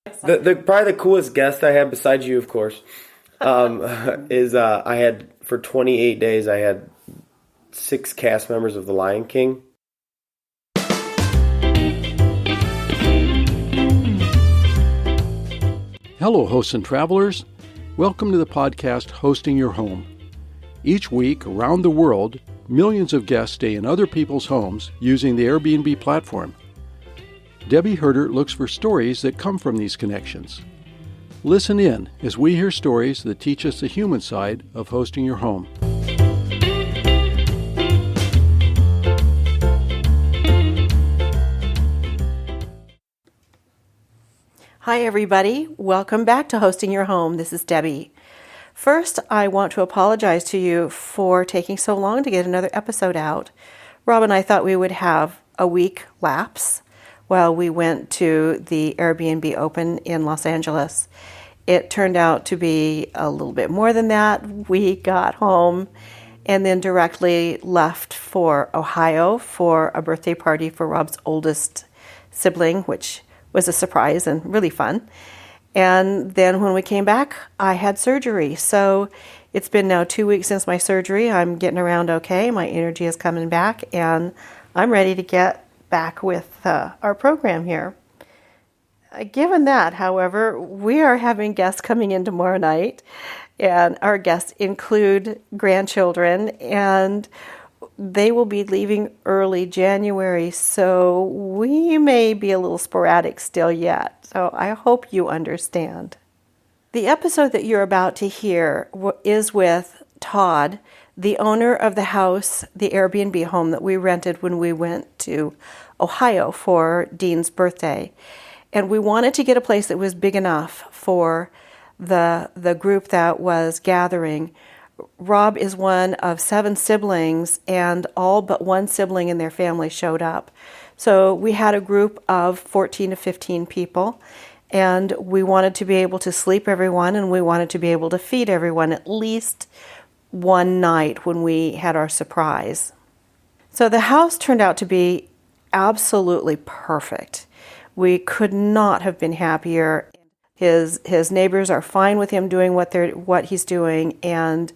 The probably the coolest guest I had, besides you, of course, is I had, for 28 days, I had 6 cast members of The Lion King. Hello, hosts and travelers. Welcome to the podcast Hosting Your Home. Each week, around the world, millions of guests stay in other people's homes using the Airbnb platform. Debbie Herder looks for stories that come from these connections. Listen in as we hear stories that teach us the human side of hosting your home. Hi everybody, welcome back to Hosting Your Home. This is Debbie. First, I want to apologize to you for taking so long to get another episode out. Rob and I thought we would have a week lapse while we went to the Airbnb Open in Los Angeles. It turned out to be a little bit more than that. We got home and then directly left for Ohio for a birthday party for Rob's oldest sibling, which was a surprise and really fun. And then when we came back, I had surgery. So it's been now 2 weeks since my surgery. I'm getting around okay. My energy is coming back, and I'm ready to get back with our program here. Given that, however, we are having guests coming in tomorrow night, and our guests include grandchildren, and they will be leaving early January, so we may be a little sporadic still yet. So I hope you understand. The episode that you're about to hear is with Todd, the owner of the house, the Airbnb home that we rented when we went to Ohio for Dean's birthday. And we wanted to get a place that was big enough for the group that was gathering. Rob is one of 7 siblings, and all but one sibling in their family showed up. So we had a group of 14 to 15 people, and we wanted to be able to sleep everyone, and we wanted to be able to feed everyone at least one night when we had our surprise. So the house turned out to be absolutely perfect. We could not have been happier. His neighbors are fine with him doing what he's doing, and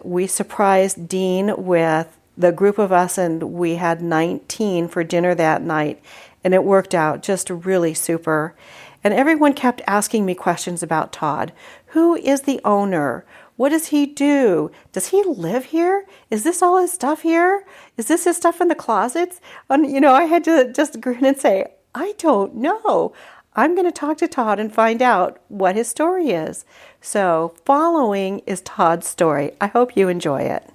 we surprised Dean with the group of us, and we had 19 for dinner that night, and it worked out just really super. And everyone kept asking me questions about Todd. Who is the owner? What does he do? Does he live here? Is this all his stuff here? Is this his stuff in the closets? And, I had to just grin and say, I don't know. I'm going to talk to Todd and find out what his story is. So following is Todd's story. I hope you enjoy it.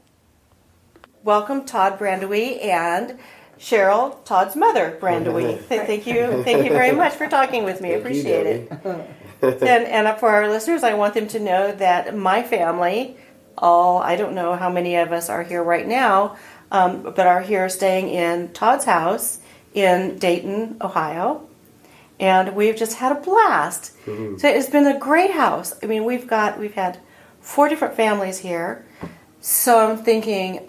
Welcome, Todd Brandewie and Cheryl, Todd's mother, Brandewie. Thank you very much for talking with me. Appreciate it. And for our listeners, I want them to know that my family, I don't know how many of us are here right now, but are here staying in Todd's house in Dayton, Ohio. And we've just had a blast. Mm-hmm. So it's been a great house. I mean, we've had 4 different families here. So I'm thinking,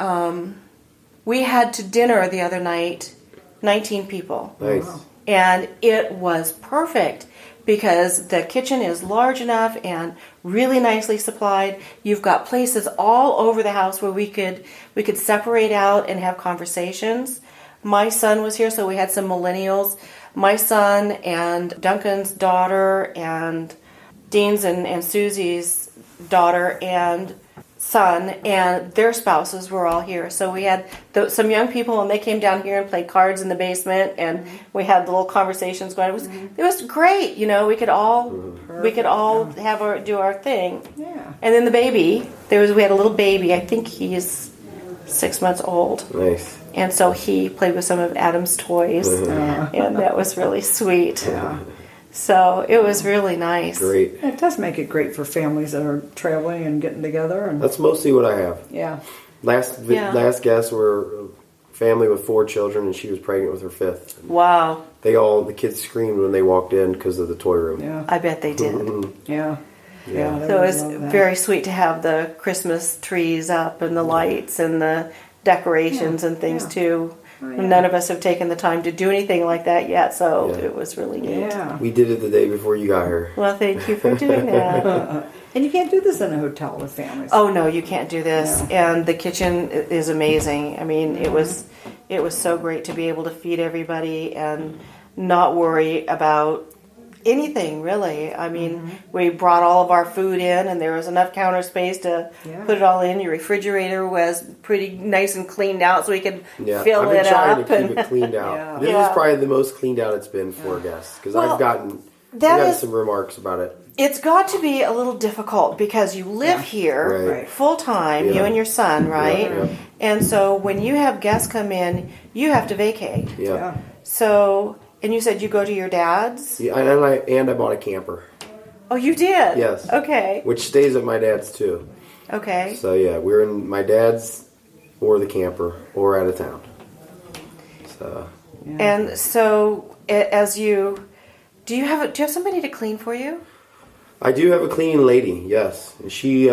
we had to dinner the other night, 19 people. Nice. And it was perfect because the kitchen is large enough and really nicely supplied. You've got places all over the house where we could separate out and have conversations. My son was here, so we had some millennials. My son and Duncan's daughter and Dean's and Susie's daughter and son and their spouses were all here. So we had some young people, and they came down here and played cards in the basement, and we had little conversations going. It was great. We could all do our thing. Yeah. And then the baby, we had a little baby. I think he's 6 months old. Nice. And so he played with some of Adam's toys, and that was really sweet. Yeah. So it was really nice. Great. It does make it great for families that are traveling and getting together. And that's mostly what I have. Yeah. Last guests were a family with 4 children, and she was pregnant with her 5th. Wow. The kids screamed when they walked in because of the toy room. Yeah. I bet they did. Mm-hmm. Yeah. Yeah. So it was very sweet to have the Christmas trees up and the lights and the decorations and things too. None of us have taken the time to do anything like that yet, so it was really neat. Yeah. We did it the day before you got here. Well, thank you for doing that. And you can't do this in a hotel with families. Oh no, you can't do this. No. And the kitchen is amazing. I mean, it was so great to be able to feed everybody and not worry about anything really. I mean, we brought all of our food in, and there was enough counter space to put it all in. Your refrigerator was pretty nice and cleaned out, so we could fill it up. I've been trying to keep it cleaned out. This is probably the most cleaned out it's been for guests, because I've gotten some remarks about it. It's got to be a little difficult because you live here full time, you and your son, right? And so when you have guests come in, you have to vacate. So, and you said you go to your dad's? Yeah, and I bought a camper. Oh, you did? Yes. Okay. Which stays at my dad's too. Okay. So yeah, we're in my dad's or the camper or out of town. So. And so, do you have somebody to clean for you? I do have a cleaning lady, yes. She's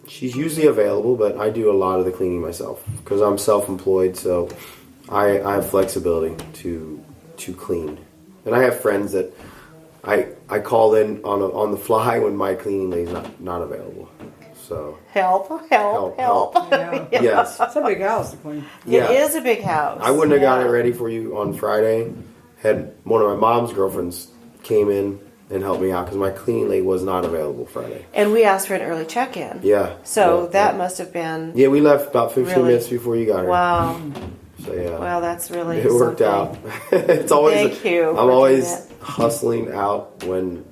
usually available, but I do a lot of the cleaning myself because I'm self-employed, so I have flexibility to clean. And I have friends that I call in on the fly when my cleaning lady's not available. So help. Yeah. Yes, It's a big house to clean. It is a big house. I wouldn't have gotten it ready for you on Friday. Had one of my mom's girlfriends came in and helped me out because my cleaning lady was not available Friday. And we asked for an early check-in. Yeah. So that must have been... Yeah, we left about 15 minutes before you got here. Wow. So yeah. Well, that's really It worked out. It's always Thank you. I'm always hustling out when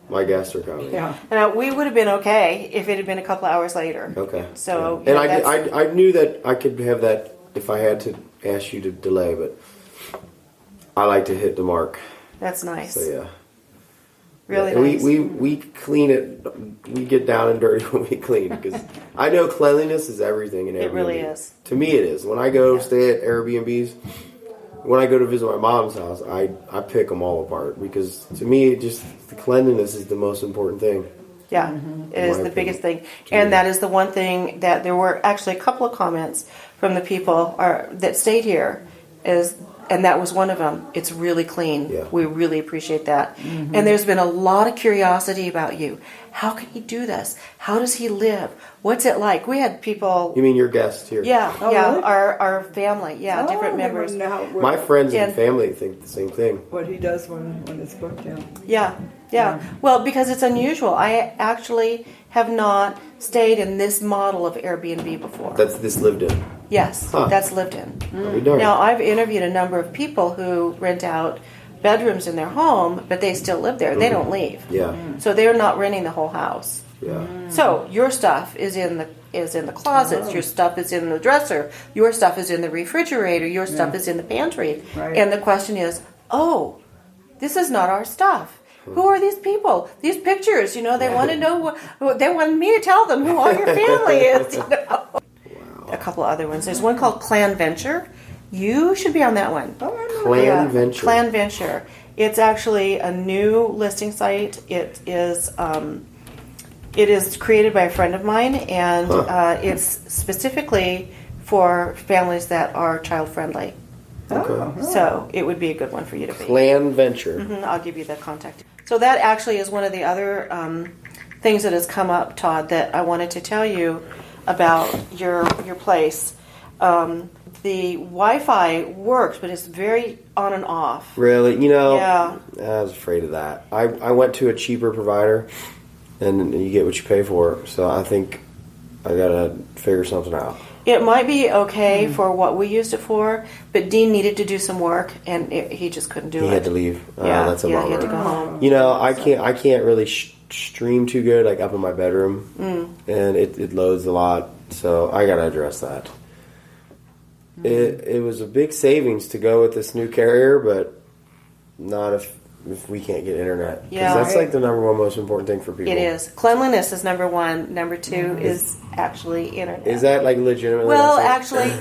my guests are coming. Yeah. And we would have been okay if it had been a couple hours later. Okay. So and I knew that I could have that if I had to ask you to delay, but I like to hit the mark. That's nice. So yeah. Really nice. nice. We clean it. We get down and dirty when we clean because I know cleanliness is everything in Airbnb. It really is. To me, it is. When I go stay at Airbnbs, when I go to visit my mom's house, I pick them all apart because to me, just the cleanliness is the most important thing. Yeah, it is the biggest thing, and that is the one thing that there were actually a couple of comments from the people that stayed here and that was one of them. It's really clean. Yeah. We really appreciate that. And there's been a lot of curiosity about you. How can he do this? How does he live? What's it like? We had people... You mean your guests here? Yeah, Really? our family. Yeah, different members. My friends and family think the same thing. What he does when it's booked, yeah. Yeah. Well, because it's unusual. I actually have not stayed in this model of Airbnb before. That's this lived in. Yes, that's lived in. I'll be darned. Now, I've interviewed a number of people who rent out bedrooms in their home, but they still live there. They don't leave. Yeah. So they're not renting the whole house. Yeah. So your stuff is in the closets. Your stuff is in the dresser. Your stuff is in the refrigerator. Your stuff is in the pantry. Right. And the question is, oh, this is not our stuff. Who are these people? These pictures, they want to know. They want me to tell them who all your family is. Wow. A couple of other ones. There's one called Clan Venture. You should be on that one. Clan Venture. Clan Venture. It's actually a new listing site. It is created by a friend of mine, and it's specifically for families that are child friendly. Okay. So it would be a good one for you to be. Clan Venture. I'll give you the contact. So that actually is one of the other things that has come up, Todd, that I wanted to tell you about your place. The Wi-Fi works, but it's very on and off. Really? Yeah. I was afraid of that. I went to a cheaper provider, and you get what you pay for. So I think I gotta figure something out. It might be okay for what we used it for, but Dean needed to do some work, and he just couldn't do it. He had to leave. That's a he bummer. had to go home. I can't really stream too good, like up in my bedroom, and it loads a lot. So I gotta address that. It was a big savings to go with this new carrier, but not if we can't get internet. Because that's like the number one most important thing for people. It is. Cleanliness is number one. Number two is actually internet. Is that like legitimately? Well, actually,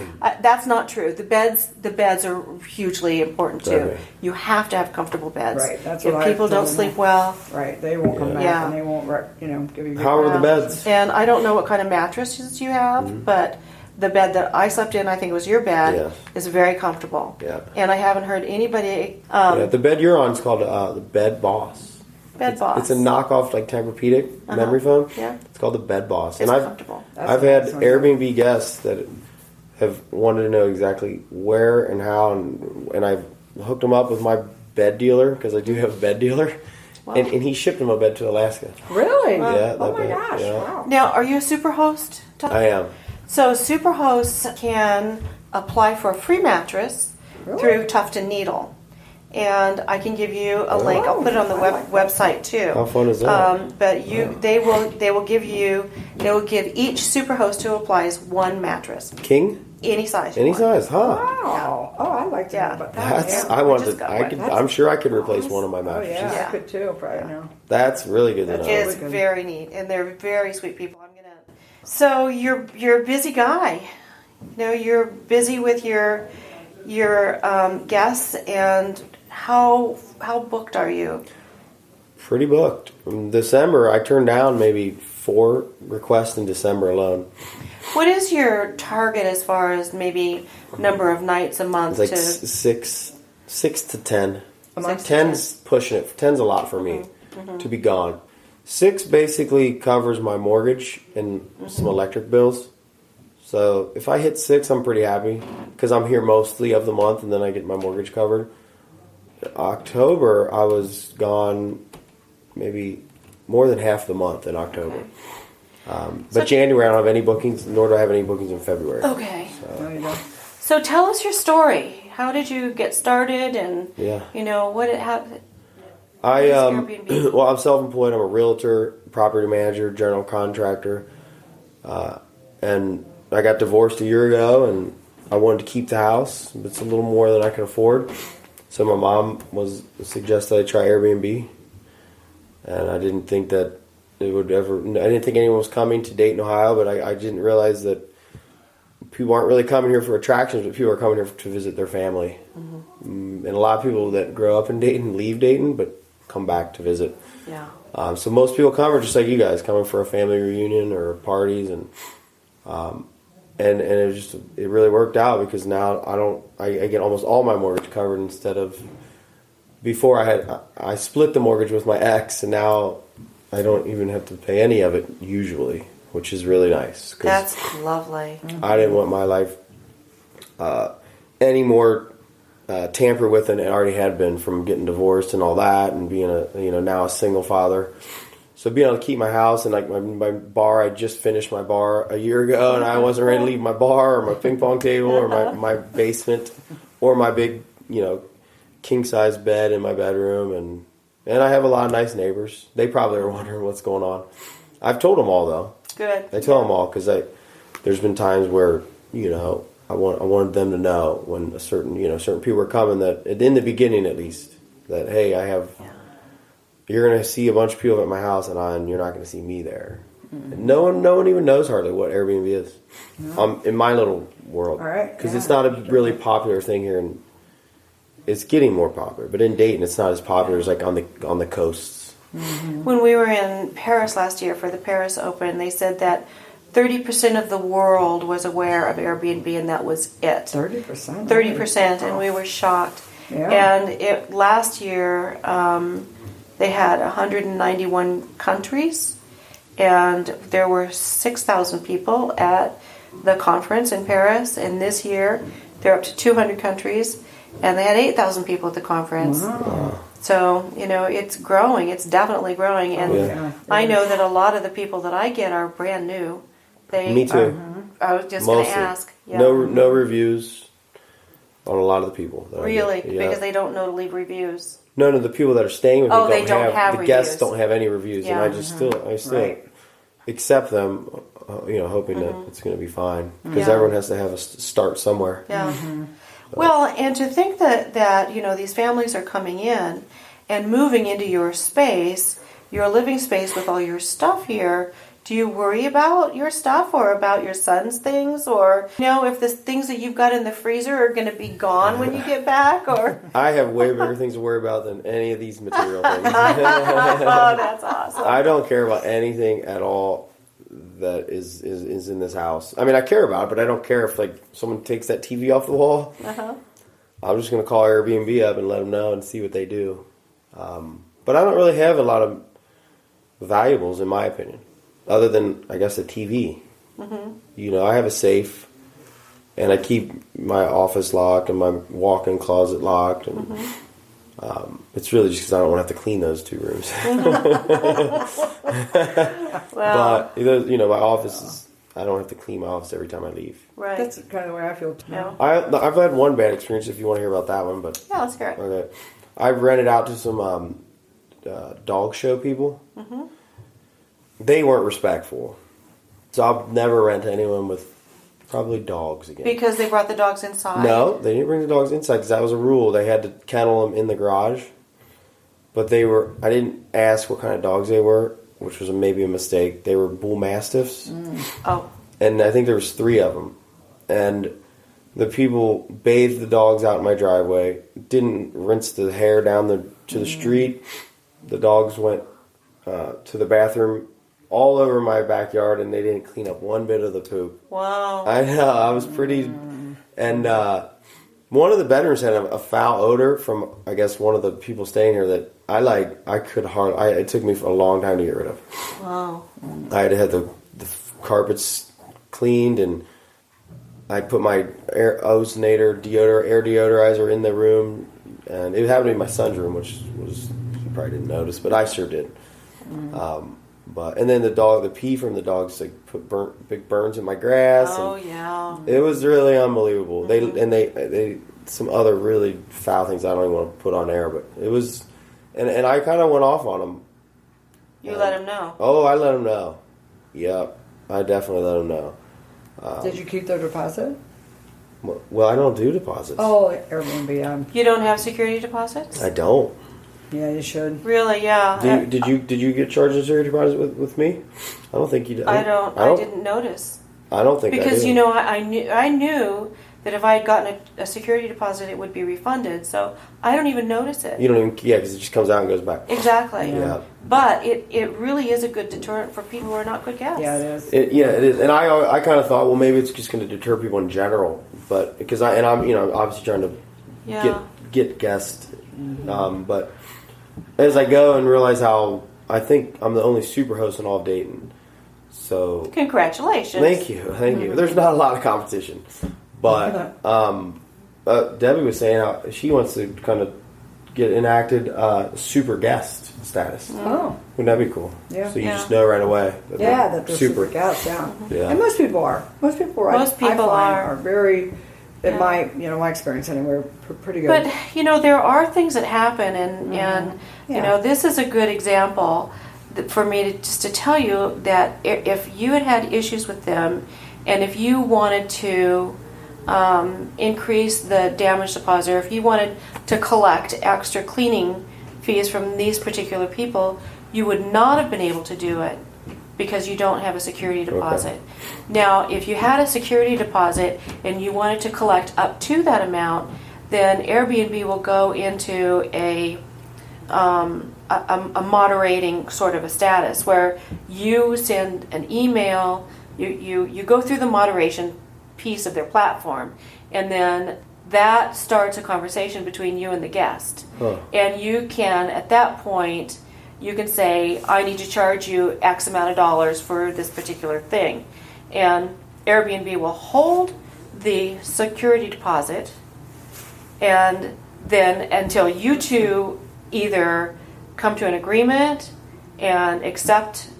that's not true. The beds are hugely important too. Okay. You have to have comfortable beds. Right, that's if what people I don't told them. sleep well. Right, they won't come back, Yeah. and they won't, give you. How are the beds? And I don't know what kind of mattresses you have, but the bed that I slept in, I think it was your bed, Yeah. is very comfortable. Yeah. And I haven't heard anybody. Yeah, the bed you're on is called the Bed Boss. Bed Boss. It's a knockoff like Tempur-Pedic memory foam. Yeah. It's called the Bed Boss. It's and comfortable. I've had Airbnb guests that have wanted to know exactly where and how, and I've hooked them up with my bed dealer, because I do have a bed dealer. Wow. And he shipped them a bed to Alaska. Really? Yeah, Oh that my bed, gosh! yeah. Wow. Now, are you a Superhost, Tom? I am. So Superhosts can apply for a free mattress through Tuft & Needle. And I can give you a link. I'll put it on the website too. How fun is that? But they will give each Superhost who applies one mattress, King? any size. Any you want. size, huh? Wow. Oh, I like to know about that. That's Yeah, I we wanted. just got I one. could. That's I'm sure I could replace one of my Oh mattresses. yeah, Yeah. I could too. Probably now. That's really good to know. It's good. very neat, and they're very sweet people. So you're a busy guy. You know, you're busy with your guests, and how booked are you? Pretty booked. In December, I turned down maybe 4 requests in December alone. What is your target as far as maybe number of nights a month? It's like six to 10. A month? 10's pushing it. 10's a lot for me to be gone. 6 basically covers my mortgage and some electric bills. So if I hit 6, I'm pretty happy, because I'm here mostly of the month, and then I get my mortgage covered. October, I was gone maybe more than half the month in October. But January, I don't have any bookings, nor do I have any bookings in February. Okay. There you go. So tell us your story. How did you get started, and you know how? Airbnb? Well, I'm self-employed. I'm a realtor, property manager, general contractor, and I got divorced a year ago, and I wanted to keep the house. It's a little more than I could afford, so my mom suggested I try Airbnb, and I didn't think that it would ever. I didn't think anyone was coming to Dayton, Ohio, but I didn't realize that people aren't really coming here for attractions, but people are coming here to visit their family. And a lot of people that grow up in Dayton leave Dayton, but come back to visit. Yeah. So most people come are just like you guys, coming for a family reunion or parties, and it really worked out, because now I get almost all my mortgage covered, instead of before I split the mortgage with my ex, and now I don't even have to pay any of it usually, which is really nice. That's lovely. I didn't want my life any more tampered with than it already had been, from getting divorced and all that, and being now a single father. So being able to keep my house, and like my bar, I just finished my bar a year ago, and I wasn't ready to leave my bar or my ping pong table or my basement or my big king size bed in my bedroom, and I have a lot of nice neighbors. They probably are wondering what's going on. I've told them all though. Good. I tell them all, because there's been times where I wanted them to know when certain people are coming, that in the beginning at least, that hey, you're going to see a bunch of people at my house, and you're not going to see me there. Mm-hmm. And no one even knows hardly what Airbnb is. In my little world, because it's not a really popular thing here, and it's getting more popular. But in Dayton, it's not as popular as like on the coasts. Mm-hmm. When we were in Paris last year for the Paris Open, they said that 30% of the world was aware of Airbnb, and that was it. 30%. 30%, and we were shocked. Yeah. And last year, they had 191 countries, and there were 6,000 people at the conference in Paris. And this year, they're up to 200 countries, and they had 8,000 people at the conference. Wow. So, it's growing. It's definitely growing. And I know that a lot of the people that I get are brand new. Me too. I was just going to ask. Yeah. No reviews on a lot of the people. Really? Because they don't know to leave reviews. No, the people that are staying with me they don't have the reviews. Guests don't have any reviews, Yeah. and I still accept them, hoping that it's going to be fine, because everyone has to have a start somewhere. Yeah. Mm-hmm. Well, and to think that these families are coming in and moving into your space, your living space with all your stuff here. Do you worry about your stuff or about your son's things, or if the things that you've got in the freezer are going to be gone when you get back? Or I have way bigger things to worry about than any of these material things. Oh, that's awesome. I don't care about anything at all that is in this house. I mean, I care about it, but I don't care if like someone takes that TV off the wall. I'm just going to call Airbnb up and let them know and see what they do. But I don't really have a lot of valuables, in my opinion, other than, I guess, a TV. You know, I have a safe, and I keep my office locked and my walk-in closet locked. And it's really just because I don't want to have to clean those 2 rooms. But, you know, my office is... I don't have to clean my office every time I leave. Right. That's kind of the way I feel too. Yeah. I've had one bad experience, if you want to hear about that one. But Yeah, let's hear it. Okay. I've rented out to some dog show people. They weren't respectful. So I'll never rent to anyone with probably dogs again. Because they brought the dogs inside? No, they didn't bring the dogs inside because that was a rule. They had to kennel them in the garage. But I didn't ask what kind of dogs they were, which was maybe a mistake. They were bull mastiffs. Oh. And I think there was 3 of them. And the people bathed the dogs out in my driveway, didn't rinse the hair down to the street. The dogs went to the bathroom all over my backyard, and they didn't clean up one bit of the poop. Wow. I know, I was pretty... And one of the bedrooms had a foul odor from, I guess, one of the people staying here that I could hardly... It took me a long time to get rid of. Wow. I had to have the carpets cleaned, and I put my air deodorizer in the room, and it happened to be my son's room, which was, he probably didn't notice, but I sure did. And then the pee from the dogs like put big burns in my grass. Oh, and yeah. it was really unbelievable. They some other really foul things I don't even want to put on air, but it was, and I kind of went off on them. You let them know? Oh, I let them know. Yep, I definitely let them know. Did you keep their deposit? Well, I don't do deposits. Oh, Airbnb. You don't have security deposits? I don't. Yeah, you should. Really? Yeah. Did you get charged a security deposit with me? I don't think you did. I didn't notice. I don't think because I did. you know I knew that if I had gotten a security deposit, it would be refunded. So I don't even notice it. You don't even because it just comes out and goes back. Exactly. Yeah. But it really is a good deterrent for people who are not good guests. Yeah, it is. It is. And I kind of thought, well, maybe it's just going to deter people in general, but because I'm obviously trying to get guests, but as I go and realize how I think I'm the only super host in all of Dayton. So congratulations. Thank you. There's not a lot of competition, but Debbie was saying how she wants to kind of get enacted super guest status. Oh, wouldn't that be cool? Yeah. So you just know right away. That that they're super guests. Yeah. Yeah. And most people are. Most people I find are very. In my experience anyway, pretty good. But there are things that happen, and this is a good example for me to tell you that if you had issues with them, and if you wanted to increase the damage deposit, or if you wanted to collect extra cleaning fees from these particular people, you would not have been able to do it because you don't have a security deposit. Okay. Now, if you had a security deposit and you wanted to collect up to that amount, then Airbnb will go into a moderating sort of a status where you send an email, you go through the moderation piece of their platform, and then that starts a conversation between you and the guest. And you can, at that point, you can say, I need to charge you X amount of dollars for this particular thing. And Airbnb will hold the security deposit, and then until you two either come to an agreement and accept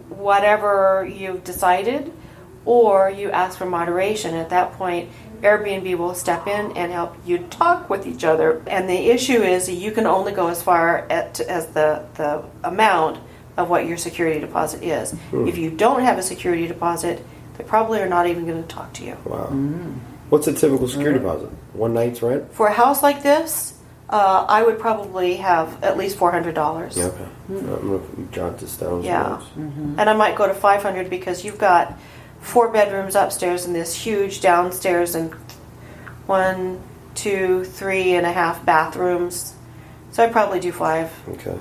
whatever you've decided, or you ask for moderation. At that point, Airbnb will step in and help you talk with each other. And the issue is you can only go as far as the amount of what your security deposit is. If you don't have a security deposit, they probably are not even going to talk to you. Wow. What's a typical security deposit? One night's rent? For a house like this, I would probably have at least $400. Yeah, okay. I'm going to jot this down. Yeah. And I might go to $500 because you've got 4 bedrooms upstairs and this huge downstairs and 1, 2, 3.5 bathrooms. So I'd probably do 5. Okay.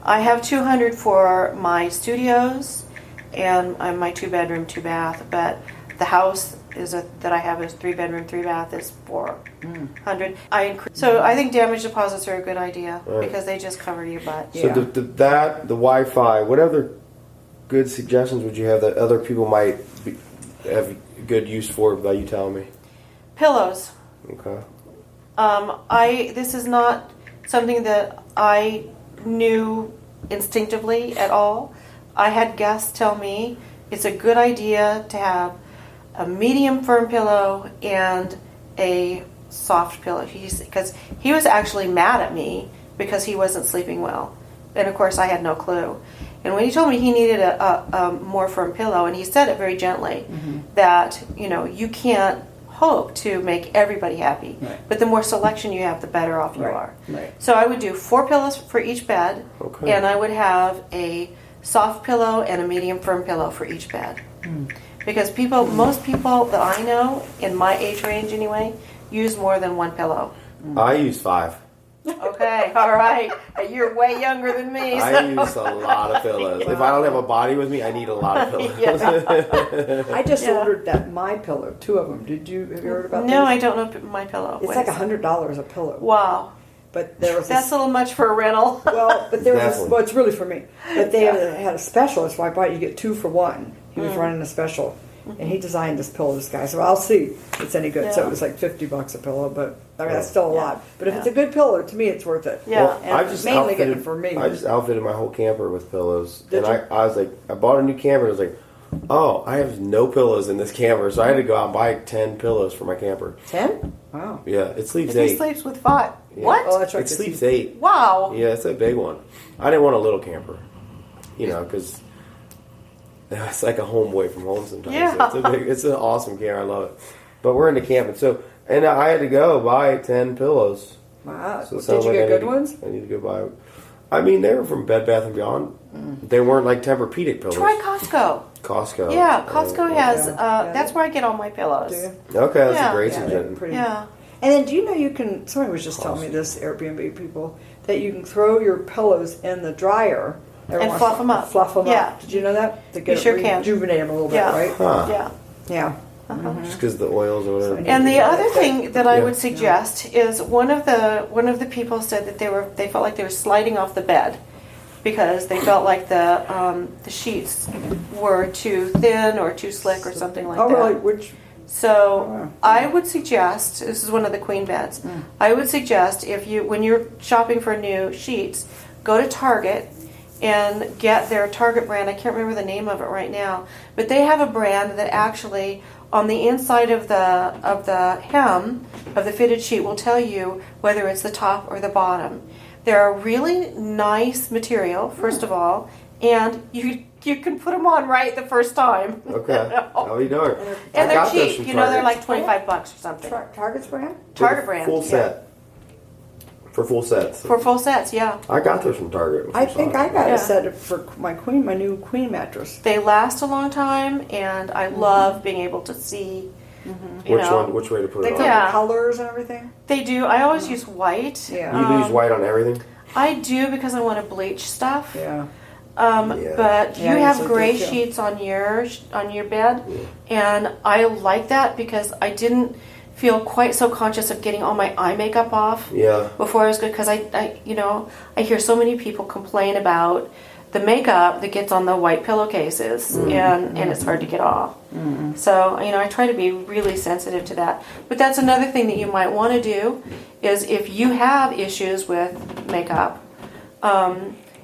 I have $200 for my studios, and my 2-bedroom, 2-bath. But the house that I have is 3-bedroom, 3-bath is $400. So I think damage deposits are a good idea because they just cover your butt. So the Wi-Fi, what other good suggestions would you have that other people might have good use for by you telling me? Pillows. Okay. This is not something that I knew instinctively at all. I had guests tell me it's a good idea to have a medium firm pillow and a soft pillow. Because he was actually mad at me because he wasn't sleeping well. And of course I had no clue. And when he told me he needed a more firm pillow, and he said it very gently, that, you can't hope to make everybody happy. Right. But the more selection you have, the better off you are. Right. So I would do 4 pillows for each bed, and I would have a soft pillow and a medium firm pillow for each bed. Because most people that I know, in my age range anyway, use more than 1 pillow. I use 5. Okay, all right. You're way younger than me. So. I use a lot of pillows. If I don't have a body with me, I need a lot of pillows. I just ordered that My Pillow, 2 of them. Have you heard about No, this? I don't know My Pillow. It's like $100 a pillow. Wow. But there was That's a little much for a rental. but there was well, it's really for me. But they had a special, so I bought you get 2 for 1. He was running a special. And he designed this pillow, this guy. So I'll see if it's any good. So it was like $50 a pillow, but I mean that's still a lot. But if it's a good pillow, to me it's worth it. Yeah. Well, And I just mainly getting it for me. I just outfitted my whole camper with pillows. Did and you? I was like, I bought a new camper. And I was like, oh, I have no pillows in this camper. So I had to go out and buy 10 pillows for my camper. 10? Wow. Yeah, it sleeps He 8. sleeps with 5. Yeah. What? Oh, that's right. It sleeps 8. Wow. Yeah, it's a big one. I didn't want a little camper, because it's like a home away from home sometimes. Yeah. So it's an awesome camper. I love it. But we're into camping, and I had to go buy 10 pillows. Wow. So it Did sounds you like get I good need- ones? I need to go buy. I mean, they were from Bed Bath & Beyond. They weren't like Tempur-Pedic pillows. Try Costco. Costco. Yeah, Costco has. Yeah. That's where I get all my pillows. Do you? Okay, that's Yeah. a great Yeah, they're suggestion. pretty. Yeah. And then do you know you can, somebody was just telling me this, Airbnb people, that you can throw your pillows in the dryer. And fluff 'em up. Fluff them Yeah. up. Did you know that? To You sure can. rejuvenate them a little bit, Yeah. right? Huh. Yeah. Yeah. Just because the oils or whatever. And the other thing that I Yeah. would suggest is one of the people said that they felt like they were sliding off the bed because they felt like the sheets were too thin or too slick or something like Oh, that. really? Which? So I would suggest, this is one of the queen beds, I would suggest when you're shopping for new sheets, go to Target and get their Target brand. I can't remember the name of it right now, but they have a brand that actually on the inside of the hem of the fitted sheet will tell you whether it's the top or the bottom. They're a really nice material, first of all, and you can put them on right the first time. Okay. How you doing? And I they're got those cheap. from They're Target. like $25 or something. Target's brand? Target brand. Full yeah. set. For full sets. For full sets, yeah. I got those from Target. I think I got Yeah. a set for my new queen mattress. They last a long time, and I love being able to see. You know, Which way to put They it come on? Yeah. with colors and everything. They do. I always use white. Yeah. You use white on everything? I do because I want to bleach stuff. Yeah. Yeah. But Yeah, you I have usually gray do, too. sheets on your bed, and I like that because I didn't feel quite so conscious of getting all my eye makeup off Yeah. before I was good because I hear so many people complain about the makeup that gets on the white pillowcases and it's hard to get off. So I try to be really sensitive to that. But that's another thing that you might want to do is if you have issues with makeup,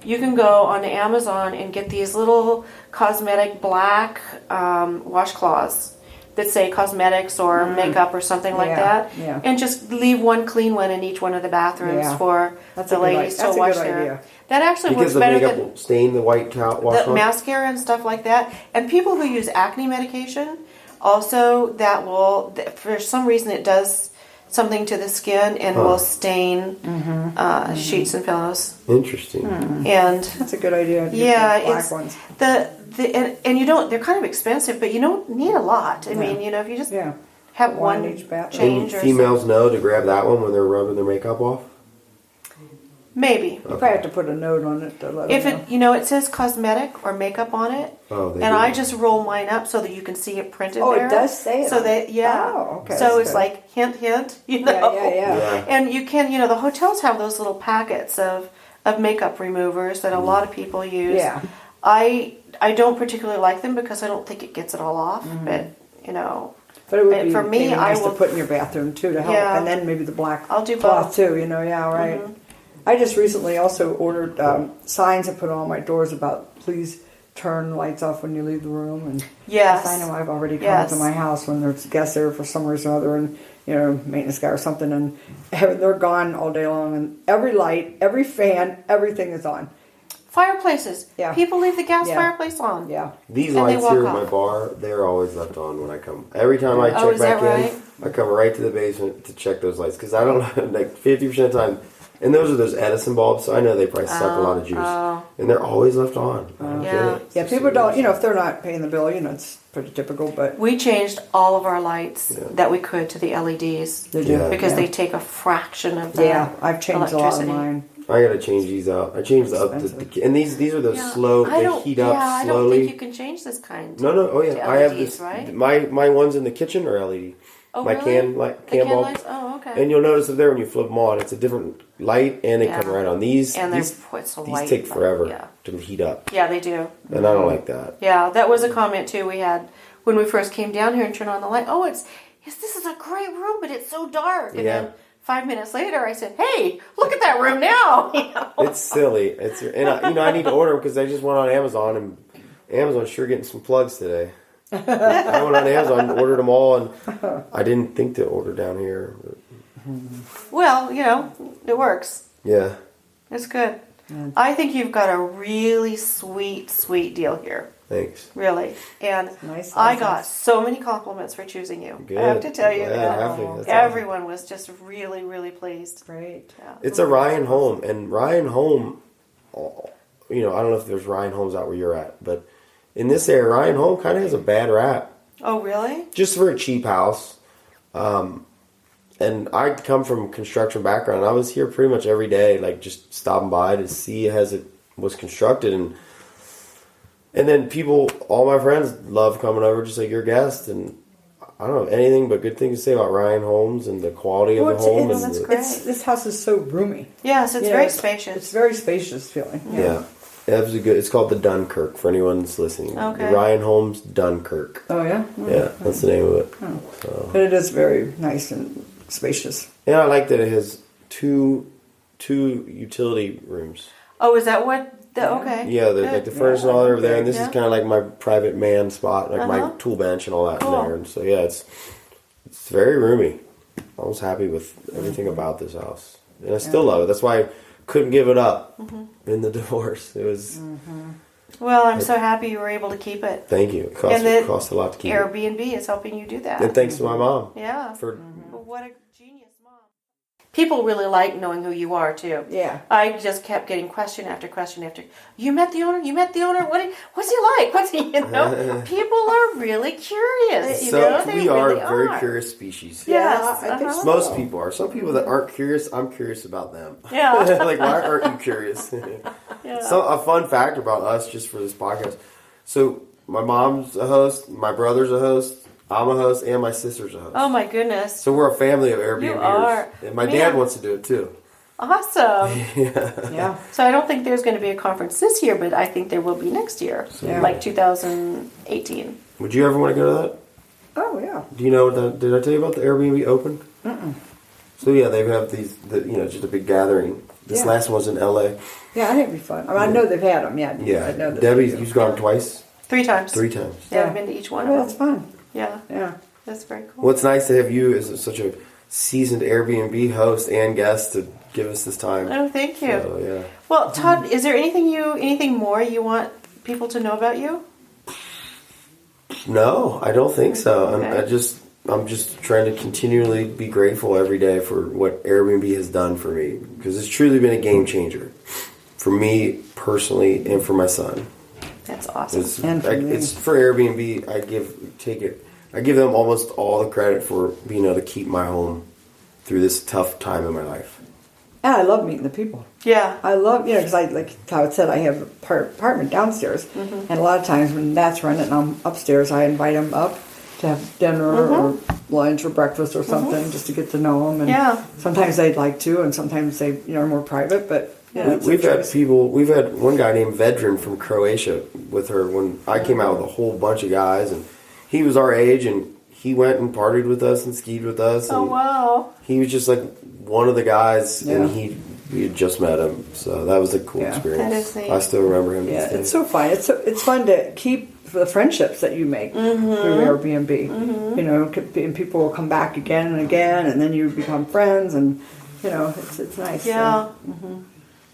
you can go on Amazon and get these little cosmetic black washcloths that say cosmetics or makeup or something like that, yeah. and just leave one clean one in each one of the bathrooms Yeah. for That's the a good ladies idea. That's to a wash good their. idea. That actually Because works the better makeup than will stain the white wash the mascara and stuff like that. And people who use acne medication also for some reason it does something to the skin and will stain sheets and pillows. Interesting. And That's a good idea. yeah, Black it's ones. and you don't. They're kind of expensive, but you don't need a lot. I mean, if you just Yeah. have One one in each bathroom. And change or females know to grab that one when they're rubbing their makeup off? Maybe. You probably have to put a note on it to let If them know. it, you know, it says cosmetic or makeup on it, Oh, they and do. I just roll mine up so that you can see it printed Oh, there. it does say it So on that, it. yeah. Oh, okay, So that's it's good. like hint, hint, you know. Yeah. And you can, you know, the hotels have those little packets of makeup removers that a lot of people use. Yeah. I don't particularly like them because I don't think it gets it all off. But you know, But it would be for me, maybe nice I will to put in your bathroom too to help, Yeah. and then maybe the black I'll do cloth both. too. You know, yeah, right. I just recently also ordered signs and put on my doors about please turn lights off when you leave the room, and Yes. I know I've already come Yes. to my house when there's guests there for some reason or other, and you know, maintenance guy or something, and they're gone all day long, and every light, every fan, everything is on. fireplaces. Yeah. People leave the gas Yeah. fireplace on. Yeah. These And they lights walk here at my off. bar, they're always left on when I come. Every time I Oh, check is that back right? in, I come right to the basement to check those lights because I don't like 50% of the time. And those are those Edison bulbs, so I know they probably suck a lot of juice, and they're always left on. I don't get Yeah. it. Yeah, people don't, you know, if they're not paying the bill, you know, it's pretty typical, but We changed all of our lights that we could to the LEDs they do. Yeah. because yeah. they take a fraction of the Yeah, I've changed a lot of electricity. mine. I gotta change these out. I changed the up, and these are those slow. I They don't, heat up I don't slowly. think you can change this kind. No, oh yeah, to I have LEDs, this. right? My ones in the kitchen are LED. Oh, my really? can The can bulb. lights? Oh, okay. And you'll notice that there when you flip them on, it's a different light, and they Yeah. come right on. These And they're these, put so these light, take but, forever yeah. to heat up, Yeah, they do. and I don't like that. Yeah, that was a comment too we had when we first came down here and turned on the light. Oh, this is a great room, but it's so dark. And Yeah. then 5 minutes later, I said, "Hey, look at that room now." You know? It's silly. I need to order them because I just went on Amazon, and Amazon's sure getting some plugs today. I went on Amazon and ordered them all, and I didn't think to order down here. But Well, you know, it works. yeah, It's good. I think you've got a really sweet deal here. thanks. Really. And Nice, I nice, got nice. so many compliments for choosing you. Good. I have to tell you. Yeah, that. I have to. That's awesome. Everyone was just really pleased. Great. Yeah. It's a Ryan home, and Ryan home, you know, I don't know if there's Ryan homes out where you're at, but in this area, Ryan home kind of has a bad rap. Oh, really? Just for a cheap house. And I come from a construction background. I was here pretty much every day, like just stopping by to see as it was constructed, and then people, all my friends, love coming over just like your guest, and I don't have anything but good things to say about Ryan Homes and the quality of Well, the home. it's- And that's the, great. This house is so roomy. Yes, it's You know, very It's spacious. very spacious feeling. yeah. That was a good. It's called the Dunkirk for anyone that's listening. Okay. The Ryan Homes Dunkirk. Oh yeah. Yeah, that's the name of it. But it is very nice and spacious. And I like that it has two utility rooms. Oh, is that what? Okay. Yeah, Good. like the furnace and all over there, and this Yeah. is kind of like my private man spot, like my Uh-huh. tool bench and all that Cool. in there. And so yeah, it's very roomy. I was happy with everything about this house, and I still love it. That's why I couldn't give it up in the divorce. It was Well, I'm so happy you were able to keep it. thank you. It And the cost a lot to keep it. Airbnb is helping you do that. And thanks to my mom Yeah. for Well, what a genius mom. People really like knowing who you are too. Yeah. I just kept getting question after question after. You met the owner. You met the owner. What's he like? What's he? You know, people are really curious. You know, they we are really a very are. curious species. Yes, Yeah, I think uh-huh. so. Most people are. Some people that aren't curious, I'm curious about them. Yeah. Like, why aren't you curious? So, a fun fact about us, just for this podcast. So, my mom's a host, my brother's a host, I'm a host, and my sister's a host. Oh my goodness. So, we're a family of Airbnbers. You are. And my Man. dad wants to do it too. Awesome. Yeah. So I don't think there's going to be a conference this year, but I think there will be next year, Yeah. like 2018. Would you ever want to go to that? Oh yeah. Do you know did I tell you about the Airbnb Open? So, yeah, they have these, just a big gathering. This Yeah. last one was in LA. Yeah, I think it'd be fun. I mean, I know they've had them. Yeah. Yeah. I know that Debbie, they do. you've gone twice? 3 times. 3 times. Yeah, Yeah. I've been to each one Well, of that's them. fun. Yeah, Yeah. that's very cool. Well, it's nice to have you as such a seasoned Airbnb host and guest to give us this time. Oh, thank you. So, yeah. Well, Todd, is there anything more you want people to know about you? No, I don't think so. Okay. I'm just trying to continually be grateful every day for what Airbnb has done for me, because it's truly been a game changer for me personally and for my son. That's awesome. And for me. It's for Airbnb. I give them almost all the credit for being able to keep my home through this tough time in my life. And I love meeting the people. Yeah. I love, because like Todd said, I have an apartment downstairs. And a lot of times when that's rented and I'm upstairs, I invite them up to have dinner or lunch or breakfast or something just to get to know them. And sometimes they'd like to, and sometimes they are more private, but we've had one guy named Vedran from Croatia with her when I came out with a whole bunch of guys, and he was our age, and he went and partied with us and skied with us. Oh, wow. He was just like one of the guys, and we had just met him, so that was a cool experience. That is neat. I still remember him. Yeah, it's so fun. It's fun to keep the friendships that you make through Airbnb. And people will come back again and again, and then you become friends, and it's nice. Yeah.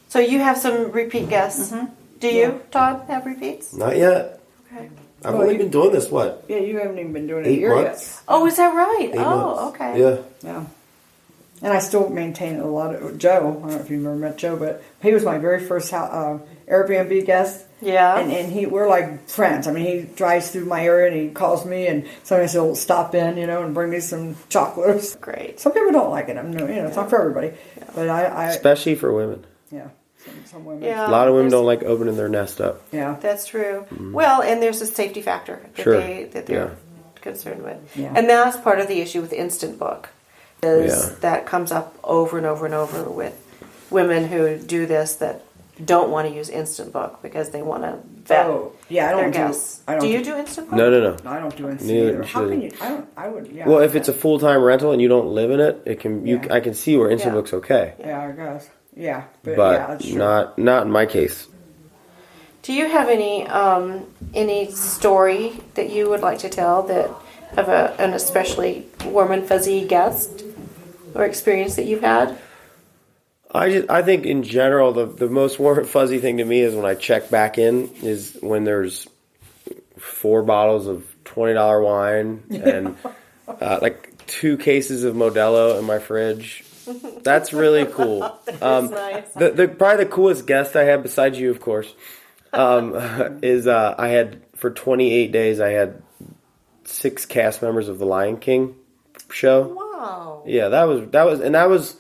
So you have some repeat guests. Do you, Todd, have repeats? Not yet. Okay. I've only been doing this, what? Yeah, you haven't even been doing it 8 a year months. yet. Oh, is that right? 8 months. Okay. Yeah. And I still maintain a lot of Joe. I don't know if you've ever met Joe, but he was my very first Airbnb guest. Yeah. And we're like friends. I mean, he drives through my area and he calls me, and sometimes he'll stop in, and bring me some chocolates. Great. Some people don't like it. It's not for everybody. Yeah. But I especially for women. Yeah. Some women. Yeah. A lot of women don't like opening their nest up. Yeah. That's true. Well, and there's a safety factor that they're concerned with. Yeah. And that's part of the issue with Instant Book. That comes up over and over and over with women who do this that don't want to use Instant Book because they want to vet their guests. Do you do Instant Book? No. No, I don't do Instant either. How can you? I would. Yeah. Well, if it's a full-time rental and you don't live in it, it can. I can see where Instant Book's okay. Yeah, I guess. Yeah, but that's true. Not in my case. Do you have any story that you would like to tell that of an especially warm and fuzzy guest or experience that you've had? I think in general the most warm and fuzzy thing to me is when I check back in is when there's 4 bottles of $20 wine and like 2 cases of Modelo in my fridge. That's really cool. That's nice. Probably the coolest guest I had, besides you, of course, is I had for 28 days I had 6 cast members of the Lion King show. Wow. Yeah, that was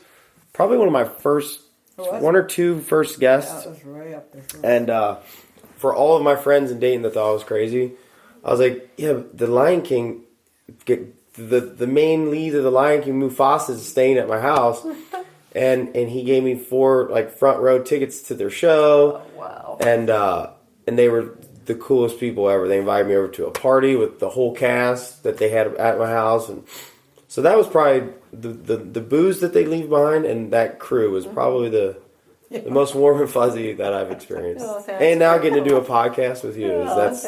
probably one of my first 1 or 2 first guests. That was way up there. And for all of my friends in Dayton that thought I was crazy, I was like, yeah, the Lion King. The main lead of the Lion King, Mufasa, is staying at my house, and he gave me 4 front row tickets to their show. Oh, wow! And they were the coolest people ever. They invited me over to a party with the whole cast that they had at my house, and so that was probably the booze that they leave behind, and that crew was probably the most warm and fuzzy that I've experienced. And now getting to do a podcast with you that's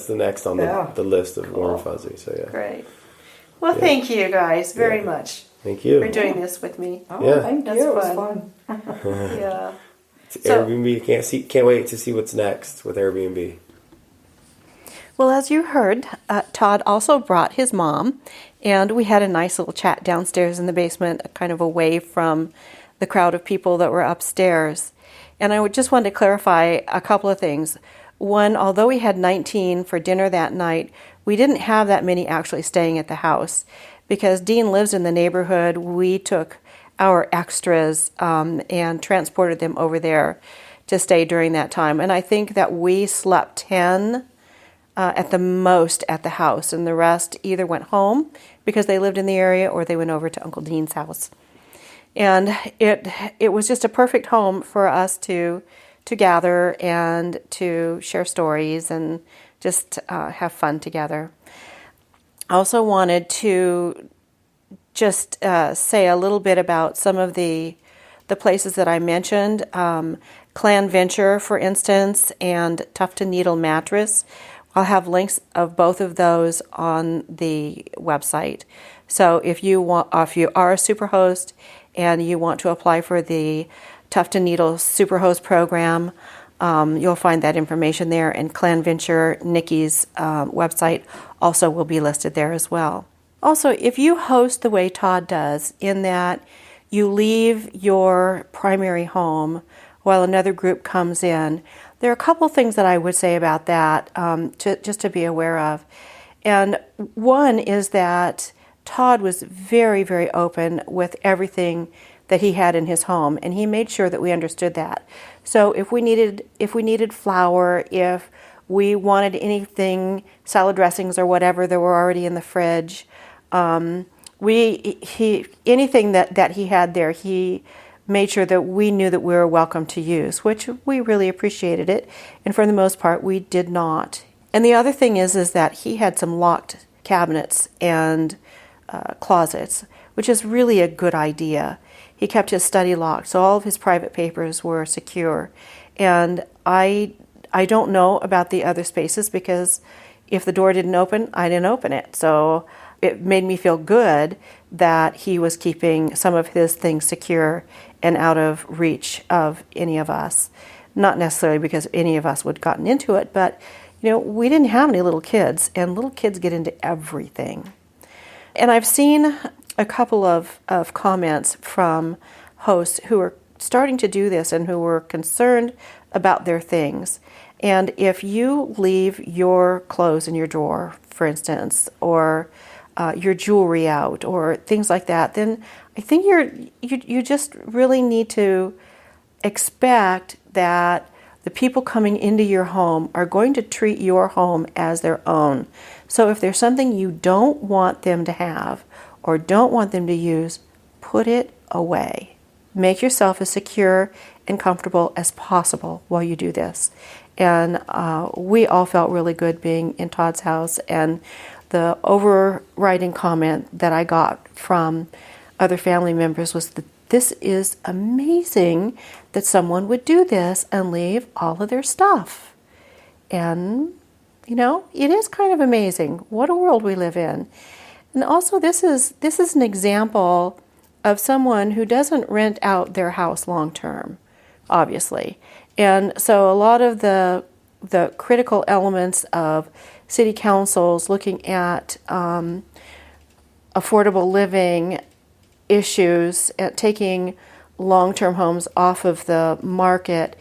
the next on the list of warm and fuzzy. So yeah, great. Well, thank you guys very much. Thank you for doing this with me. Oh, thank you. It was fun. Yeah. Airbnb. Can't wait to see what's next with Airbnb. Well, as you heard, Todd also brought his mom, and we had a nice little chat downstairs in the basement, kind of away from the crowd of people that were upstairs. And I just wanted to clarify a couple of things. One, although we had 19 for dinner that night, we didn't have that many actually staying at the house. Because Dean lives in the neighborhood, we took our extras and transported them over there to stay during that time. And I think that we slept 10 at the most at the house, and the rest either went home because they lived in the area or they went over to Uncle Dean's house. And it was just a perfect home for us to gather and to share stories and just have fun together. I also wanted to just say a little bit about some of the places that I mentioned. Clan Venture, for instance, and Tuft & Needle Mattress. I'll have links of both of those on the website. So if you are a Superhost and you want to apply for the Tuft & Needle Superhost program, you'll find that information there, and Clan Venture, Nikki's website, also will be listed there as well. Also, if you host the way Todd does, in that you leave your primary home while another group comes in, there are a couple things that I would say about that just to be aware of. And one is that Todd was very, very open with everything that he had in his home, and he made sure that we understood that. So if we needed flour, if we wanted anything, salad dressings or whatever that were already in the fridge, anything that he had there, he made sure that we knew that we were welcome to use, which we really appreciated it, and for the most part we did not. And the other thing is that he had some locked cabinets and closets, which is really a good idea. He kept his study locked, so all of his private papers were secure. And I don't know about the other spaces, because if the door didn't open, I didn't open it. So it made me feel good that he was keeping some of his things secure and out of reach of any of us. Not necessarily because any of us would have gotten into it, but we didn't have any little kids, and little kids get into everything. And I've seen a couple of comments from hosts who are starting to do this and who were concerned about their things. And if you leave your clothes in your drawer, for instance, or your jewelry out, or things like that, then I think you just really need to expect that the people coming into your home are going to treat your home as their own. So if there's something you don't want them to have or don't want them to use, put it away. Make yourself as secure and comfortable as possible while you do this. And we all felt really good being in Todd's house, and the overriding comment that I got from other family members was that this is amazing that someone would do this and leave all of their stuff. And, it is kind of amazing what a world we live in. And also this is an example of someone who doesn't rent out their house long term, obviously. And so a lot of the critical elements of city councils looking at affordable living issues, at taking long-term homes off of the market,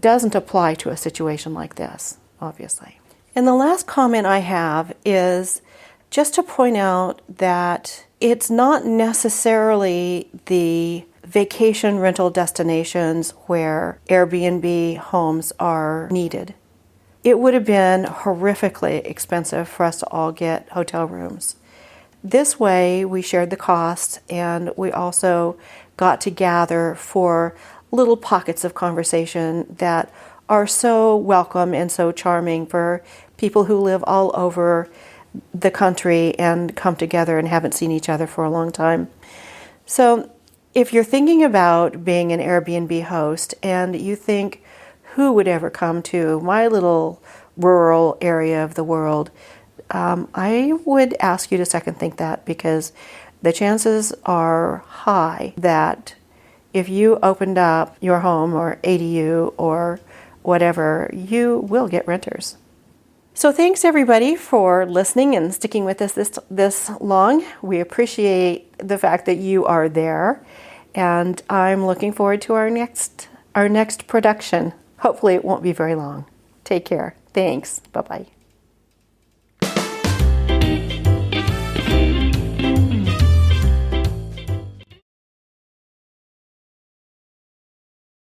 doesn't apply to a situation like this, obviously. And the last comment I have is just to point out that it's not necessarily the vacation rental destinations where Airbnb homes are needed. It would have been horrifically expensive for us to all get hotel rooms. This way, we shared the cost, and we also got to gather for little pockets of conversation that are so welcome and so charming for people who live all over the country and come together and haven't seen each other for a long time. So if you're thinking about being an Airbnb host and you think, who would ever come to my little rural area of the world, I would ask you to second think that, because the chances are high that if you opened up your home or ADU or whatever, you will get renters. So thanks everybody for listening and sticking with us this long. We appreciate the fact that you are there, and I'm looking forward to our next production. Hopefully it won't be very long. Take care. Thanks. Bye-bye.